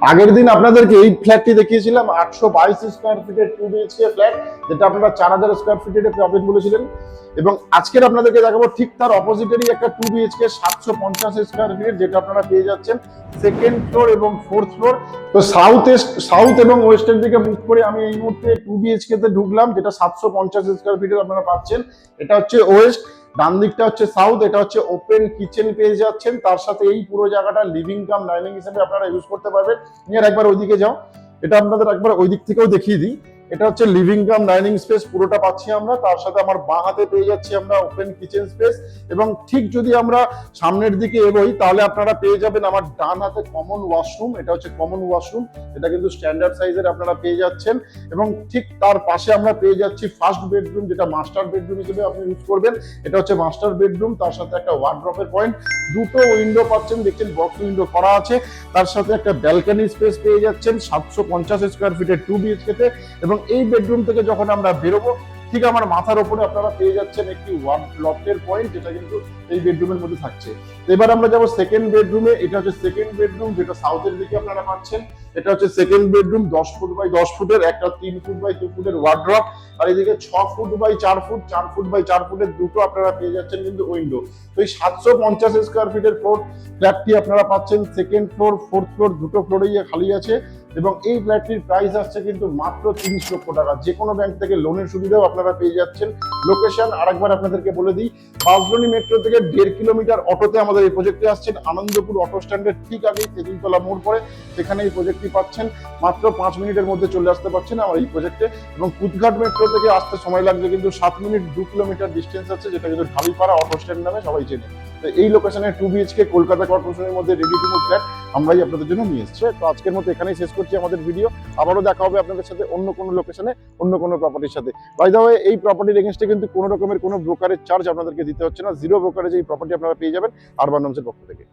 আগের দিন আপনাদেরকে এই ফ্ল্যাটটি দেখিয়েছিলাম 822 স্কোয়ার ফিটের 2 বিএইচকে ফ্ল্যাট, যেটা আপনারা 4000 স্কোয়ার ফিটের পাবেন বলেছিলেন। এবং আজকের আপনাদেরকে দেখাবো ঠিক তার অপোজিটেরই একটা 2 বিএইচকে 750 স্কোয়ার ফিটের, যেটা আপনারা পেয়ে যাচ্ছেন সেকেন্ড ফ্লোর এবং ফোর্থ ফ্লোর। তো সাউথ এবং ওয়েস্টের দিকে মুভ করে আমি এই মুহূর্তে 2 বিএইচকে তে ঢুকলাম, যেটা 750 স্কোয়ার ফিটের আপনারা পাচ্ছেন। এটা হচ্ছে ওয়েস্ট, ডান দিকটা হচ্ছে সাউথ। এটা হচ্ছে ওপেন কিচেন পেয়ে যাচ্ছেন, তার সাথে এই পুরো জায়গাটা লিভিং কাম ডাইনিং হিসেবে আপনারা ইউজ করতে পারবেন। নিয়ে একবার ওইদিকে যাও, এটা আপনাদের একবার ওই দিক থেকেও দেখিয়ে দিই। এটা হচ্ছে লিভিং কাম ডাইনিং স্পেস পুরোটা পাচ্ছি আমরা, তার সাথে আমার বাঁ হাতে পেয়ে যাচ্ছি আমরা ওপেন কিচেন স্পেস। এবং ঠিক যদি আমরা সামনের দিকে এগোই তাহলে আপনারা পেয়ে যাবেন আমার ডান হাতে কমন ওয়াশরুম। এটা হচ্ছে কমন ওয়াশরুম, এটা কিন্তু স্ট্যান্ডার্ড সাইজের আপনারা পেয়ে যাচ্ছেন। এবং ঠিক তার পাশে আমরা পেয়ে যাচ্ছি ফার্স্ট বেডরুম, যেটা মাস্টার বেডরুম হিসেবে আপনি ইউজ করবেন। এটা হচ্ছে মাস্টার বেডরুম, তার সাথে একটা ওয়ার্ড্রপের পয়েন্ট, দুটো উইন্ডো পাচ্ছেন, দেখছেন বক্স উইন্ডো করা আছে। তার সাথে একটা ব্যালকনি স্পেস পেয়ে যাচ্ছেন 750 স্কোয়ার ফিটের 2 বিএইচকে তে। এবং এই বেডরুম থেকে যখন আমরা বেরোবো ঠিক আমার মাথার উপরে আপনারা পেয়ে যাচ্ছেন একটি লফটের পয়েন্ট, যেটা কিন্তু এই বেডরুমের মধ্যে থাকছে। এবার আমরা যাবো সেকেন্ড বেডরুমে। এটা হচ্ছে সেকেন্ড বেডরুম, যেটা সাউথের দিকে আপনারা পাচ্ছেন। এটা হচ্ছে সেকেন্ড বেডরুম, 10 ফুট বাই 10 ফুটের, একটা 3 ফুট বাই 2 ফুটের ওয়ার্ড্রপ, আর এদিকে 6 foot by 4 foot, 4 foot by 4 ফুটের দুটো আপনারা পেয়ে যাচ্ছেন কিন্তু উইন্ডো। তো এই 750 স্কোয়ার ফিটের ফ্ল্যাটটি আপনারা পাচ্ছেন সেকেন্ড ফ্লোর, ফোর্থ ফ্লোর দুটো ফ্লোরেই খালি আছে। এবং এই ফ্ল্যাটটির প্রাইস আসছে কিন্তু মাত্র 30 লক্ষ টাকা। যে কোনো ব্যাংক থেকে লোনের সুবিধাও আপনারা পেয়ে যাচ্ছেন। লোকেশন আরেকবার আপনাদেরকে বলে দিই, বাঁশদ্রোণী মেট্রো থেকে 1.5 কিলোমিটার অটোতে আমাদের এই প্রজেক্টে আসছেন। আনন্দপুর অটো স্ট্যান্ডের ঠিক আগেই তেঁতুলতলা মোড় পড়ে, সেখানে এই প্রজেক্টটি পাচ্ছেন। মাত্র 5 মিনিটের মধ্যে চলে আসতে পারছেন আমার এই প্রজেক্টে। এবং কুদঘাট মেট্রো থেকে আসতে সময় লাগবে কিন্তু 7 মিনিট, 2 কিলোমিটার ডিস্টেন্স আছে, যেটা কিন্তু ঢালিপাড়া অটো স্ট্যান্ড নামে সবাই চেনে। তো এই লোকেশনে 2 বিএইচকে কলকাতা কর্পোরেশনের মধ্যে রেডি টু মুভ ফ্ল্যাট আমরাই আপনাদের জন্য নিয়ে এসেছি। তো আজকের মতো এখানেই শেষ করছি আমাদের ভিডিও। আবারও দেখা হবে আপনাদের সাথে অন্য কোনো লোকেশনে, অন্য কোনো প্রপার্টির সাথে। বাই দ্য ওয়ে, এই প্রপার্টির এগেইনস্টে কিন্তু কোনো রকমের কোনো ব্রোকারেজ চার্জ আপনাদেরকে দিতে হচ্ছে না। জিরো ব্রোকারেজ এই প্রপার্টি আপনারা পেয়ে যাবেন আরবান হোমসের পক্ষ থেকে।